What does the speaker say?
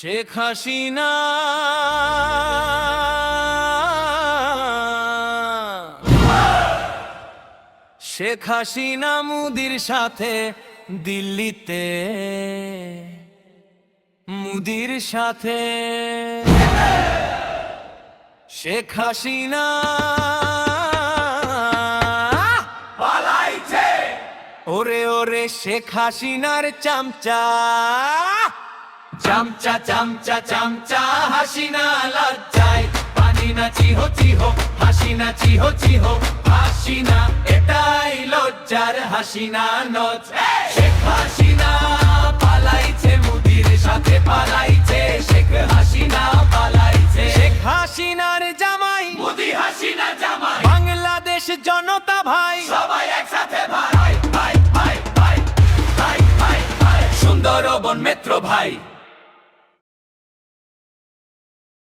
শেখ হাসিনা শেখ হাসিনা মোদির সাথে দিল্লিতে মোদির সাথে শেখ হাসিনা পালাইছে ওরে ওরে শেখ হাসিনার চামচা চামচা চামচা চামচা হাসিনা লজ্জায় পানি না চিহো চিহো হাসিনা চিহো চিহো হাসিনা এটাই লজ্জার হাসিনা নজ শেখ হাসিনা পালাইছে মোদির সাথে পালাইছে শেখ হাসিনা পালাইছে শেখ হাসিনার জামাই মোদি হাসিনা জামাই বাংলাদেশ জনতা ভাই সবাই একসাথে ভাই ভাই ভাই ভাই ভাই ভাই ভাই সুন্দরবন মেট্রো ভাই